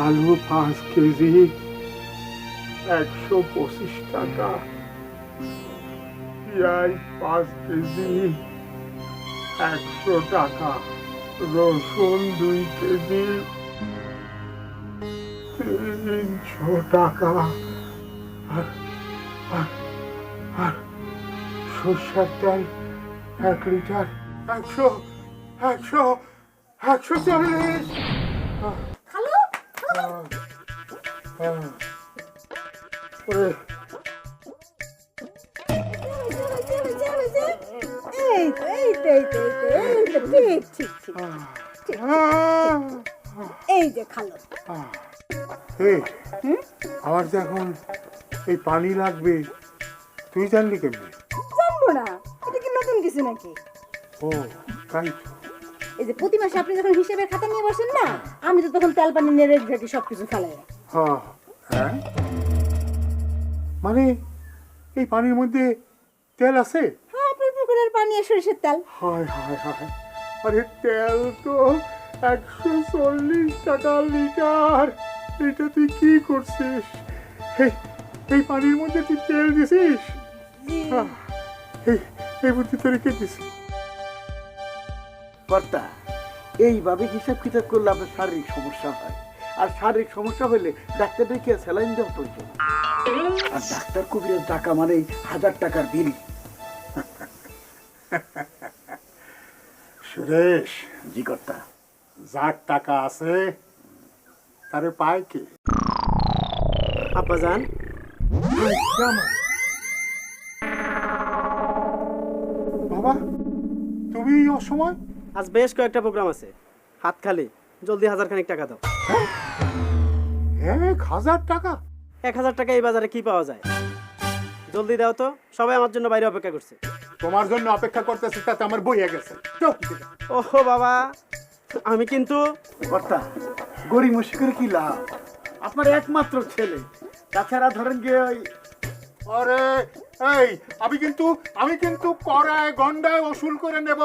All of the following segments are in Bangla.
আলু 5 কেজি 125 টাকা, পেঁয়াজ 5 কেজি 100 টাকা, রসুন 2 কেজি 300 টাকা, আর আর আর সরষের তেল 1 লিটার 140। খালু ওরে এই তো এই তো এই তো এই তো ঠিক ঠিক ঠিক এই যে খালু এই আমার যে এখন এই পানি লাগবে, তুই জানলি কেমনি? জানবো না, এটা কি নতুন কিছু নাকি? ও তাই তো। এই যে প্রতি মাসে আপনি যখন হিসেবের খাতা নিয়ে বসেন না, আমি তো তখন তেল পানি নিয়ে রেখে রাখি সবকিছু ফেলাই। হ্যাঁ, মানে এই পানির মধ্যে তেল আছে? হ্যাঁ, আপনার পুকুরের পানি আর সরিষার তেল। হায় হায় হায়, আরে তেল তো 140 টাকা লিটার। এটা তুই কি করছিস? এই পানির মধ্যে তুই তেল দিছিস? এই বুদ্ধি তো রেখে দিছি। কর্তা, এইভাবে হিসাব কিতাব করলে আপনার শারীরিক সমস্যা হয়, আর শারীরিক সমস্যা হলে ডাক্তার ডেকে স্যালাইন দেওয়া প্রয়োজন। আর ডাক্তার কবিরের টাকা মানে 1000 টাকার বিল। সুরেশ, জি কর্তা। যার টাকা আছে তারে পায় কে? আব্বাজান, বাবা, তুমি এই অসময়? আজ বেশ কয়েকটা প্রোগ্রাম আছে, হাত খালি, জলদি 1000 খানিক টাকা দাও। 1000 টাকা? 1000 টাকা এই বাজারে কি পাওয়া যায়? জলদি দাও তো, সবাই আমার জন্য বাইরে অপেক্ষা করছে। তোমার জন্য অপেক্ষা করতেছি, তাতে আমার বইয়া গেছে। ওহো বাবা, আমি কিন্তু কর্তা, গরিব মসি করে কি লাভ? আপনার একমাত্র ছেলে, তাছাড়া ধরেন গিয়ে ওই আরে আমি কিন্তু কড়ায় গন্ডায় ওসুল করে নেব।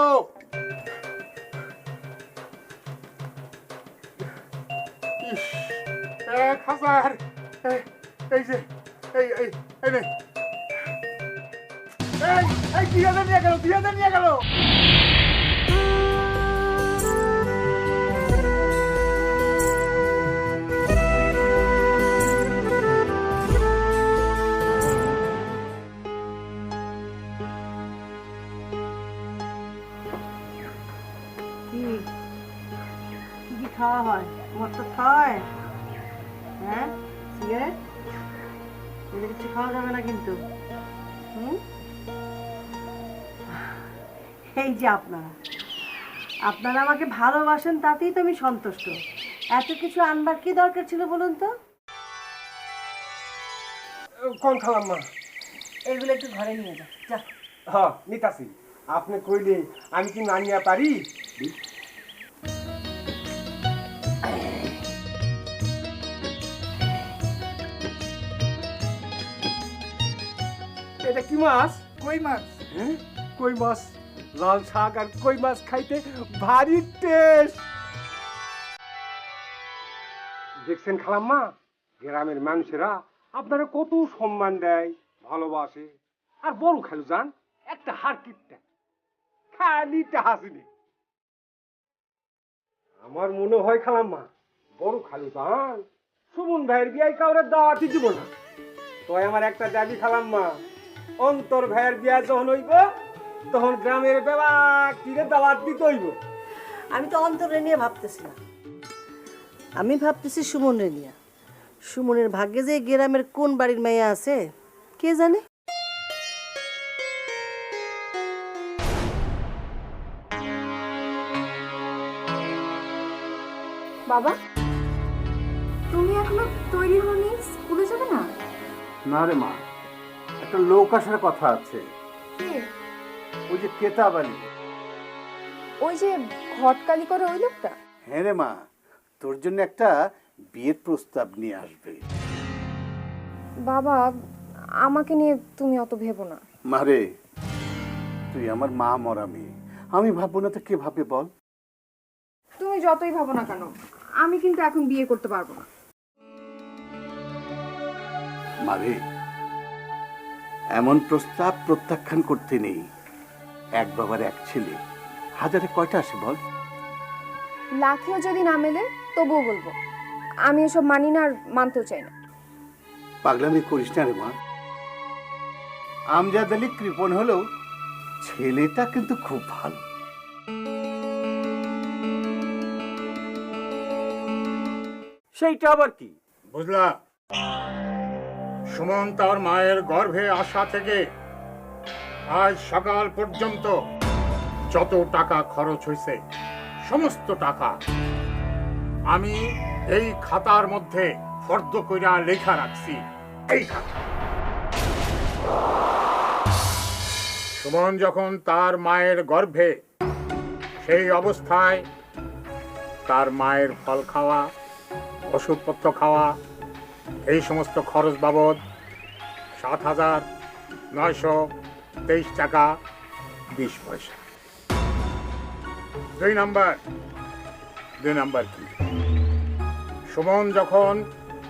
ইস, 1000, এই যে এই নে। এই দিয়ে নিয়ে গেল। কি খাওয়া হয়? মদ খাওয়া হয়? হ্যাঁ, সিগারেট এগুলো কিছু খাওয়া যাবে না কিন্তু। এই যে আপনারা আমাকে ভালোবাসেন, তাতেই তো আমি সন্তুষ্ট। এত কিছু আনবার কি দরকার ছিল বলুন তো? কোন খালাম্মা? এগুলো একটু ঘরে নিয়ে যা। হ্যাঁ, নিতাছি। আপনি কইলে আমি কি না নিয়ে পারি? এটা কি মাছ? কই মাছ? হ্যাঁ, কই মাছ। লাল শাক আর কই মাছ খাইতে ভারী টেস্ট। দেখছেন খালাম্মা, গ্রামের মানুষেরা আপনারা কত সম্মান দেয়, ভালোবাসে। আর বড় খালু যান একটা হার কিপটা, খালি হাসিনি। আমার মনে হয় খালাম্মা, বড় খালু যান সুমন ভাইয়ের বিয়ায় কাউরে দাওয়াতই দিব না। তো আমার একটা দাবি খালাম্মা, অন্তর ভাইয়ের বিয়া যখন হইব তখন গ্রামের বেলা কিরে দাওয়াত দিতে হইব। আমি তো অন্তরে নিয়ে ভাবতেছি না, আমি ভাবতেছি সুমনের নিয়ে। সুমনের ভাগ্যে যে গ্রামের কোন বাড়ির মেয়ে আছে কে জানে। বাবা, তুমি এখনো তৈরি হওনি, স্কুলে যাবে না? না রে মা, একটা লোক আসার কথা আছে। কে? ওই যে কেতাব আলী। ওই যে ঘটকালি করে ওই লোকটা? হ্যাঁ রে মা, তোর জন্য একটা বিয়ের প্রস্তাব নিয়ে আসবে। বাবা, আমাকে নিয়ে তুমি অত ভেবো না। মারে, তুই আমার মা মরা মেয়ে, আমি ভাববো না তো কে ভাবে বল? তুমি যতই ভাবো না কেন, আমি কিন্তু এখন বিয়ে করতে পারবো না। মারে, এমন প্রস্তাব প্রত্যাখ্যান করতে নেই। এক বাবার এক ছেলে, হাজারে কয়টা আসে বল? লাখেও যদি না মেলে তবুও বলবো, আমি এসব মানি না আর মানতেও চাই না। পাগলামি করিস না রে মা। আমজাদ আলী কৃপণ হলেও ছেলেটা কিন্তু খুব ভালো। সেইটা আবার কি? বুঝলা, সুমন তার মায়ের গর্ভে আসা থেকে আজ সকাল পর্যন্ত যত টাকা খরচ হয়েছে সমস্ত টাকা আমি এই খাতার মধ্যে ফর্দ কইরা লেখা রাখছি। এই খাতা। সুমন যখন তার মায়ের গর্ভে, সেই অবস্থায় তার মায়ের ফল খাওয়া, ওষুধপত্র খাওয়া, এই সমস্ত খরচ বাবদ 7,923 টাকা 20 পয়সা। দুই নাম্বার কি? সুমন যখন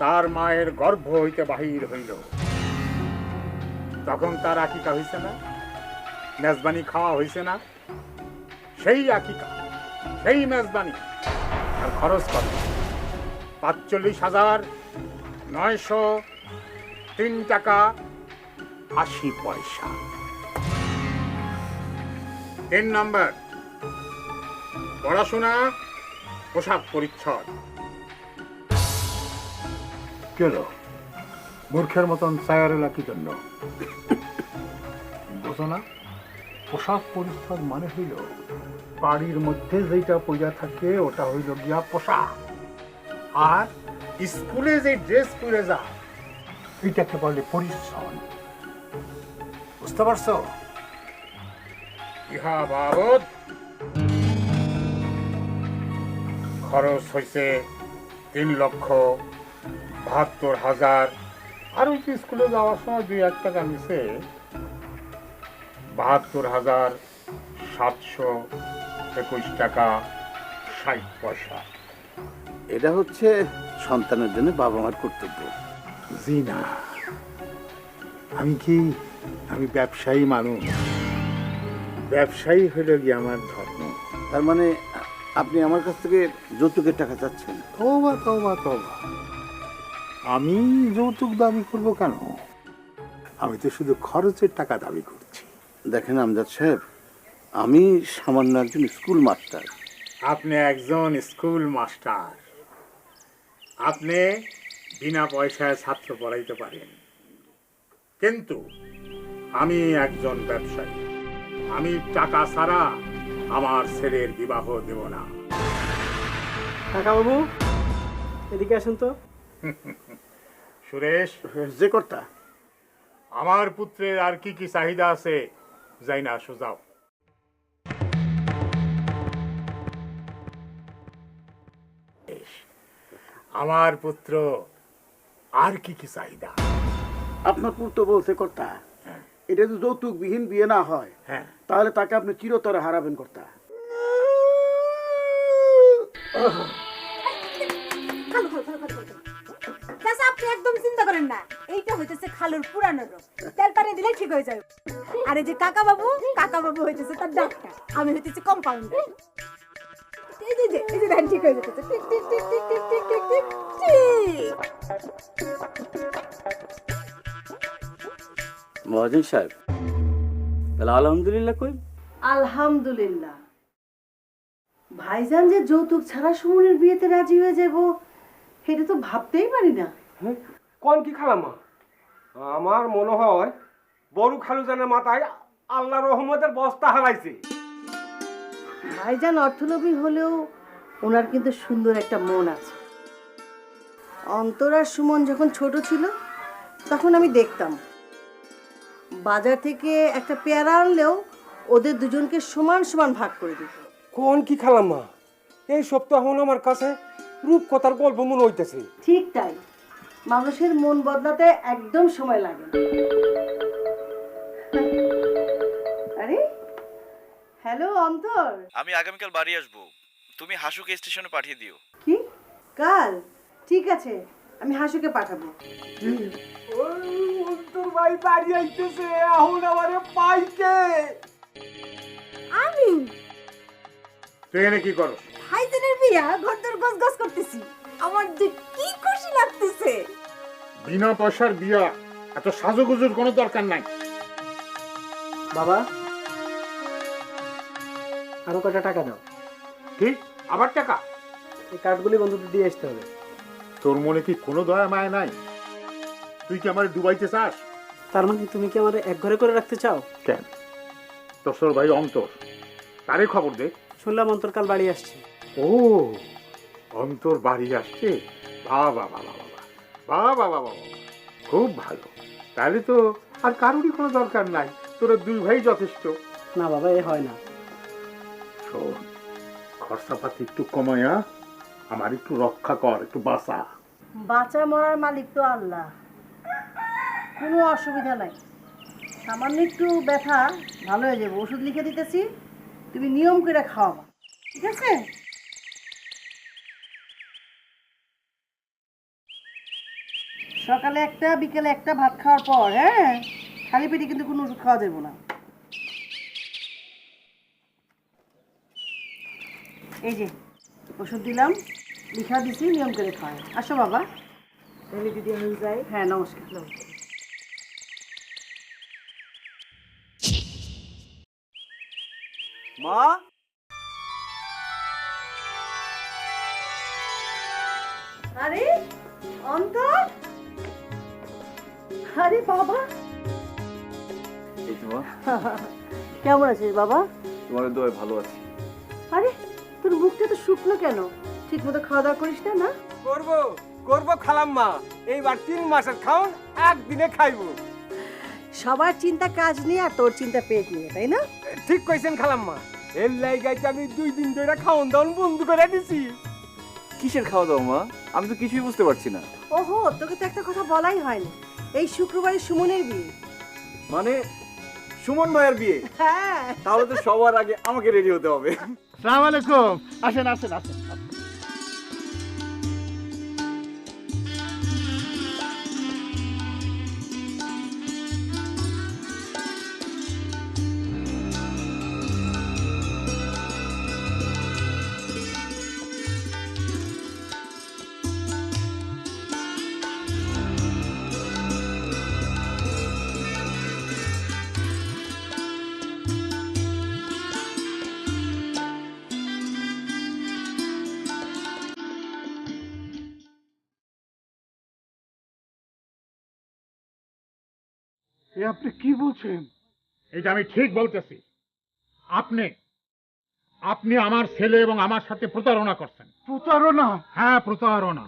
তার মায়ের গর্ভ হইতে বাহির হইল, তখন তার আকিকা হইছে না, মেজবানি খাওয়া হইছে না? সেই আকিকা, সেই মেজবানি আর খরচ কত? 45,903 টাকা 80 পয়সা। 3 নাম্বার, পড়াশোনা, পোশাক পরিচ্ছদ। কেন মূর্খের মতন চায়ারেলা কি জন্য? বোঝো না? পোশাক পরিচ্ছদ মানে হইল বাড়ির মধ্যে যেটা পইরা থাকে ওটা হইল গিয়া পোশাক, আর স্কুলে যে ড্রেস পরে যায় এটাকে বলে পরিচ্ছদ। বুঝতে পারছো? ইহা বাবদ খরচ হয়েছে 3,72,000। আর ওই স্কুলে যাওয়ার সময় 2-1 টাকা নিছে, 72,721 টাকা 60 পয়সা। এটা হচ্ছে সন্তানের জন্য বাবা মার কর্তব্য। জি না, আমি ব্যবসায়ী মানুষ, ব্যবসায়ী হইল গিয়ে আমার ধর্ম। তার মানে আপনি আমার কাছ থেকে যৌতুকের টাকা চাচ্ছেন? তওবা তওবা তওবা, আমি যৌতুক দাবি করব কেন? আমি তো শুধু খরচের টাকা দাবি করছি। দেখেন আমজাদ সাহেব, আমি সামান্য একজন স্কুল মাস্টার। আপনি একজন স্কুল মাস্টার, আপনি বিনা পয়সায় ছাত্র পড়াইতে পারেন, কিন্তু আমি একজন ব্যবসায়ী। আমি টাকা ছাড়া আমার ছেলের বিবাহ দেব না। কাকা বাবু, এদিকে আসুন তো। সুরেশ, যে কর্তা, আমার পুত্রের আর কি কি চাহিদা আছে যাই না সোজাও। আমার পুত্র আর কি কি চাহিদা? আপনার পুত্র বলছে কর্তা, এটা যদি যৌতুকবিহীন বিয়ে না হয় হ্যাঁ, তাহলে তাকে আপনি চিরতরে হারাবেন কর্তা। আপনি একদম চিন্তা করেন না, এইটা হইতেছে খালুর পুরানো রোগ, তেল পানি দিলে ঠিক হয়ে যাবে। আর এই যে কাকা বাবু হইতেছে তার ডাক্তার, আমি হইতেছি কম্পাউন্ডার। এই যে ধ্যান ঠিক হয়ে যেতেছে, tick tick tick tick tick tick tick tick ঠিক। মহাজন সাহেব, তাহলে আলহামদুলিল্লাহ কই? আলহামদুলিল্লাহ। ভাইজান যে যৌতুক ছাড়া সুমনের বিয়েতে রাজি হয়ে যাব, এটা তো ভাবতেই পারি না। কোন কি খালাম্মা? আমার মনে হয় বড় খালুজানের মাথায় আল্লাহ রহমতের বস্তা হারাইছে। ভাইজান অর্থলোভী হলেও ওনার কিন্তু সুন্দর একটা মন আছে। অন্তর আর সুমন যখন ছোট ছিল তখন আমি দেখতাম বাজার থেকে একটা পেয়ারা আনলেও ওদের দুজনকে সমান সমান ভাগ করে দিত। কোন কি খালাম্মা? এই সপ্তাহ এখন আমার কাছে রূপকথার গল্প মনে হইতেছে। ঠিক তাই, মানুষের মন বদলাতে একদম সময় লাগে না। আরে হ্যালো অন্তর, আমি আগামীকাল বাড়ি আসবো, তুমি হাসুকে স্টেশনে পাঠিয়ে দিও। কি কাল? ঠিক আছে, আমি হাসুকে পাঠাবো। ওই অন্তর ভাই বাড়ি আইতেছে, এখন আমারে পাইকে। আমি তুই এনে কি করো? ভাইজানের বিয়া ঘরদর গস গস করতেছি। আমার যে কি খুশি লাগতেছে। বিনা পয়সার বিয়া, এত সাজুগুজুর কোনো দরকার নাই। বাবা, আরো কটা টাকা দাও। কি আবার টাকা? এই কার্ডগুলি বন্ধুদের দিয়ে আসতে হবে। তোর মনে কি কোনো দয়া মায়া নাই? তুই কি আমার ডুবাইতে চাস? তার মানে তুমি কি আমার এক ঘরে করে রাখতে চাও? কেন? তোর ভাই অন্তর, তারে খবর দে। শুনলাম অন্তরকাল বাড়ি আসছে। ও, অন্তর বাড়ি আসছে? বাবা বাবা বাবা বাবা বাবা বাবা, খুব ভালো। তাহলে তো আর কারোরই কোনো দরকার নাই, তোরা দুই ভাই যথেষ্ট। না বাবা, এ হয় না। শোন, খরচাপাতি একটু কমায়া আমার একটু রক্ষা কর, একটু বাঁচা। বাঁচা মরার মালিক তো আল্লাহ, কোনো অসুবিধা নাই। সামান্য একটু ব্যথা ভালো হয়ে যাবে, ওষুধ লিখে দিতেছি, তুমি নিয়ম করে খাওয়াবা, ঠিক আছে? সকালে একটা, বিকেলে একটা ভাত খাওয়ার পর, হ্যাঁ? খালি পেটে কিন্তু কোনো ওষুধ খাওয়া যাবে না। এই যে ওষুধ দিলাম, লিখা দিছি, নিয়ম করে খাওয়াই। আসো বাবা। তাহলে দিদি হয়ে যায়। হ্যাঁ, নমস্কার। নমস্কার। মা, আরে অন্তর, আরে বাবা, এই তো মা, কেমন আছিস বাবা? তোমাদের দোয়ায় ভালো আছি। আরে তোর মুখটা তো শুকনো কেন? ঠিক মতো খাওয়া দাওয়া করিস না? না করবো করবো খালাম্মা, এইবার 3 মাসের খাওন একদিনে খাইবো। সবার চিন্তা কাজ নিয়ে আর তোর চিন্তা পেট নিয়ে, তাই না? ঠিক কইছেন খালাম্মা, এর লাইগাইতে আমি 2 দিন ধরে খাওন দাওন বন্ধ করে দিছি। কিসের খাওয়া দাওয়া মা? আমি তো কিছুই বুঝতে পারছি না। ওহো, তোকে তো একটা কথা বলাই হয়নি, এই শুক্রবারে সুমনের বিয়ে। মানে সুমন ভাইয়ের বিয়ে? হ্যাঁ। তাহলে তো সবার আগে আমাকে রেডি হতে হবে। আসসালামু আলাইকুম। আসেন আসেন আসেন। এ আপনি কি বলছেন? এটা আমি ঠিক বলতেছি। আপনি আপনি আমার ছেলে এবং আমার সাথে প্রতারণা করছেন। প্রতারণা? হ্যাঁ, প্রতারণা।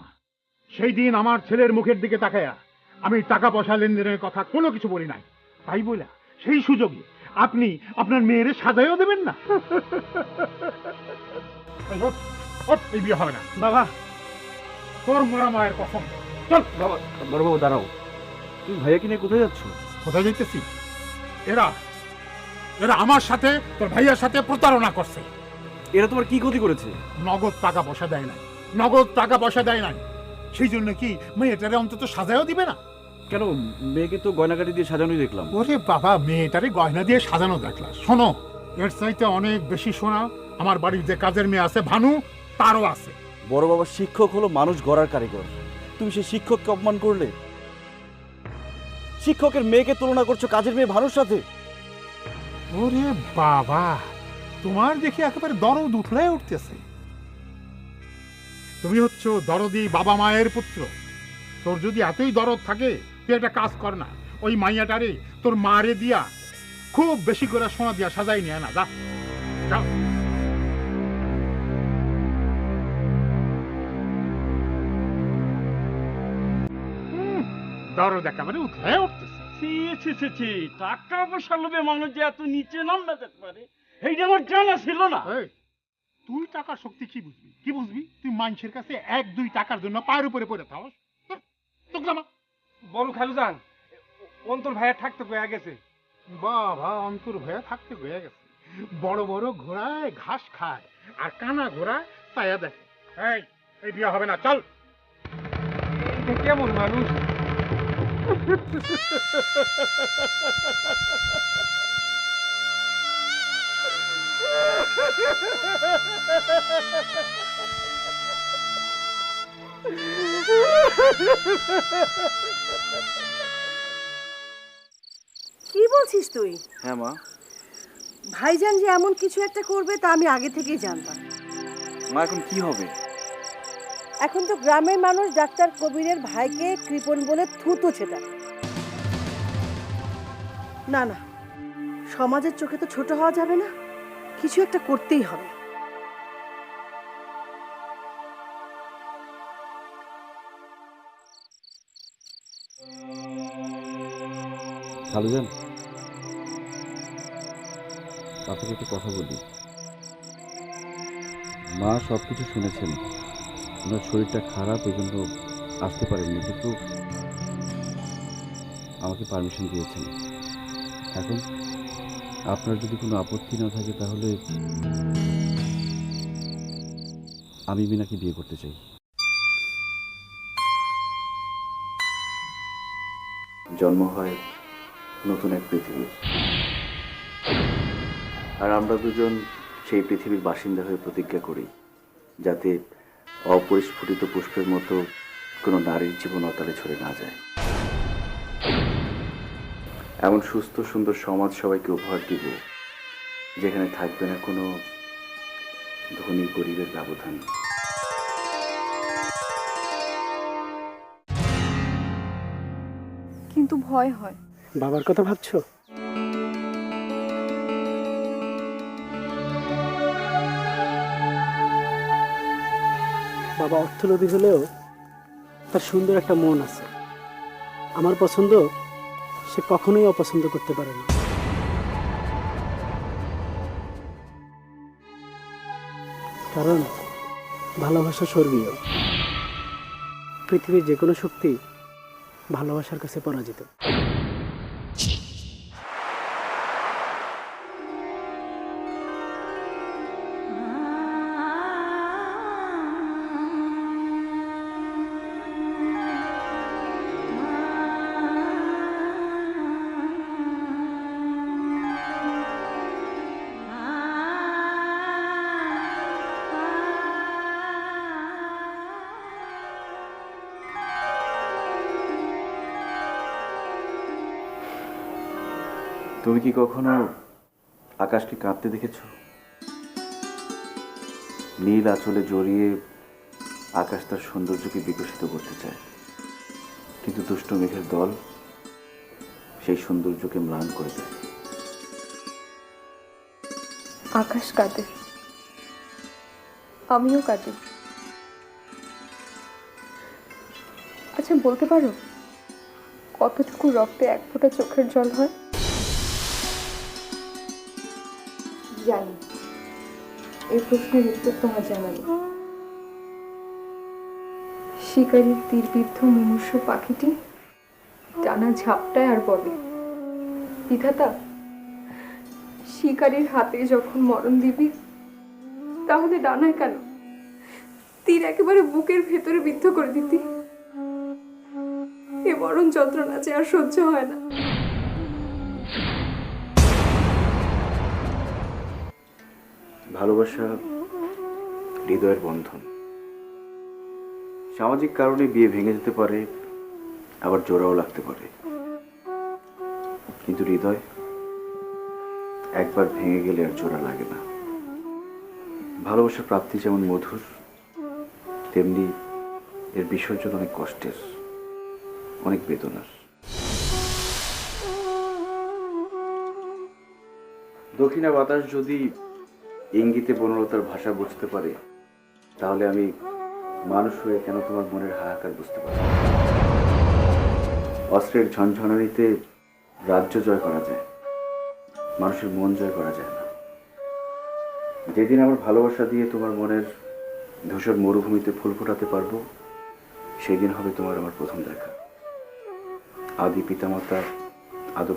সেই দিন আমার ছেলের মুখের দিকে তাকায়া আমি টাকা পয়সা লেনদেনের কথা কোনো কিছু বলি নাই, তাই বলে সেই সুযোগে আপনি আপনার মেয়েরে সাজাইও দেবেন না? এই ওঠ, ওঠ, এই বিয়ে হবে না। বাবা, তোর মরা মায়ের কসম। চল বাবা, বড়বাবু দাঁড়াও, তুমি ভাইয়াকে নিয়ে কোথায় যাচ্ছ? কোথায় যাইতেছি? এরা এরা আমার সাথে তোর ভাইয়ার সাথে প্রতারণা করছে। এরা তোমার কি ক্ষতি করেছে? নগদ টাকা পয়সা দেয় নাই, নগদ টাকা পয়সা দেয় নাই। সেই জন্য কি মেয়েটারে অন্তত সাজাও দিবে না? কেন, মেয়েকে তো গয়নাগাটি দিয়ে সাজানোই দেখলাম। ওরে বাবা, মেয়েটারে গয়না দিয়ে সাজানো দেখলা? শোনো, এর চাইতে অনেক বেশি শোনা আমার বাড়ির যে কাজের মেয়ে আছে ভানু, তারও আছে। বড় বাবা, শিক্ষক হলো মানুষ গড়ার কারিগর। তুমি সেই শিক্ষককে অপমান করলে। শিক্ষকের মেয়েকে তুলনা করছো কাজের মেয়ে ভানুর সাথে। ওরে বাবা, তোমার দেখি একেবারে দরদ উঠলে উঠতেছে। তুমি হচ্ছ দরদি বাবা মায়ের পুত্র। তোর যদি এতই দরদ থাকে, তুই একটা কাজ কর না, ওই মাইয়াটারে তোর মারে দিয়া খুব বেশি করে সোনা দিয়া সাজাই নিয়ে না, যা যাও। দরদ একেবারে উঠলে উঠতেছে। টাকা পয়সা লোভে মানুষ যে এত নিচে নামবে যেতে পারে এইটা আমার জানা ছিল না। এই, তুই টাকার শক্তি কি বুঝবি? কি বুঝবি? তুই মানুষের কাছে 1-2 টাকার জন্য পায়ের উপরে পড়ে থাকস। বড় খালু যান, অন্তর ভাইয়া থাকতে কয়ে গেছে। বাবা, অন্তর হয়ে থাকতে হয়ে গেছে। বড় বড় ঘোড়ায় ঘাস খায় আর কানা ঘোড়ায় ছায়া দেখে। এই বিয়ে হবে না, চল। কেমন মানুষ। কি বলছিস তুই? হ্যাঁ মা। ভাইজান যে এমন কিছু একটা করবে তা আমি আগে থেকেই জানতাম। মা এখন কি হবে? এখন তো গ্রামের মানুষ ডাক্তার কবিরের ভাইকে কৃপণ বলে থুতু ছেটায়। না না, সমাজের চোখে তো ছোট হওয়া যাবে না, কিছু একটা করতেই হবে। খালুজান, আপনাকে একটু কথা বলি। মা সব কিছু শুনেছেন, ওনার শরীরটা খারাপ, এই জন্য আসতে পারেননি, কিন্তু আমাকে পারমিশন দিয়েছেন। এখন আপনার যদি কোনো আপত্তি না থাকে তাহলে আমি মিনাকে বিয়ে করতে চাই। জন্ম হয় নতুন এক পৃথিবীর, আর আমরা দুজন সেই পৃথিবীর বাসিন্দা হয়ে প্রতিজ্ঞা করি যাতে অপরিস্ফুটিত পুষ্পের মতো কোনো নারীর জীবন অতালে ছড়ে না যায়। এমন সুস্থ সুন্দর সমাজ সবাইকে উপহার দিব যেখানে থাকবে না কোনো ধনী গরিবের ব্যবধান। কিন্তু ভয় হয়। বাবার কথা ভাবছো? বাবা অর্থলোভী হলেও তার সুন্দর একটা মন আছে। আমার পছন্দ সে কখনোই অপছন্দ করতে পারে না। কারণ ভালোবাসা স্বর্গীয়। পৃথিবীর যে কোনো শক্তি ভালোবাসার কাছে পরাজিত। তুমি কি কখনো আকাশকে কাঁপতে দেখেছ? নীল আঁচলে জড়িয়ে আকাশ তার সৌন্দর্যকে বিকশিত করতে চায়, কিন্তু দুষ্ট মেঘের দল সেই সৌন্দর্যকে ম্লান করে দেয়। আকাশ কাঁদে, আমিও কাঁদি। আচ্ছা বলতে পারো কতটুকু রক্তে এক ফোঁটা চোখের জল হয়? জানি, এই প্রশ্নের উত্তর তোমার জানা নেই। শিকারীর তীরবিদ্ধ মুমূর্ষ পাখিটি ডানা ঝাপটায় আর বলে, বিধাতা, শিকারীর হাতে যখন মরণ দিবি তাহলে ডানায় কেন, তীর একেবারে বুকের ভেতরে বিদ্ধ করে দিতি। এ মরণ যন্ত্রণা যে আর সহ্য হয় না। ভালোবাসা হৃদয়ের বন্ধন। সামাজিক কারণে বিয়ে ভেঙে যেতে পারে, আবার জোড়াও লাগতে পারে, কিন্তু হৃদয় একবার ভেঙে গেলে আর জোড়া লাগে না। ভালোবাসার প্রাপ্তি যেমন মধুর, তেমনি এর বিসর্জন অনেক কষ্টের, অনেক বেদনার। দক্ষিণা বাতাস যদি ইঙ্গিতে বনলতার ভাষা বুঝতে পারে, তাহলে আমি মানুষ হয়ে কেন তোমার মনের হাহাকার বুঝতে পারি। অস্ত্রের ঝনঝনানিতে রাজ্য জয় করা যায়, মানুষের মন জয় করা যায় না। যেদিন আমার ভালোবাসা দিয়ে তোমার মনের ধূসর মরুভূমিতে ফুল ফোটাতে পারবো, সেই দিন হবে তোমার আমার প্রথম দেখা। আদি পিতামাতা আদম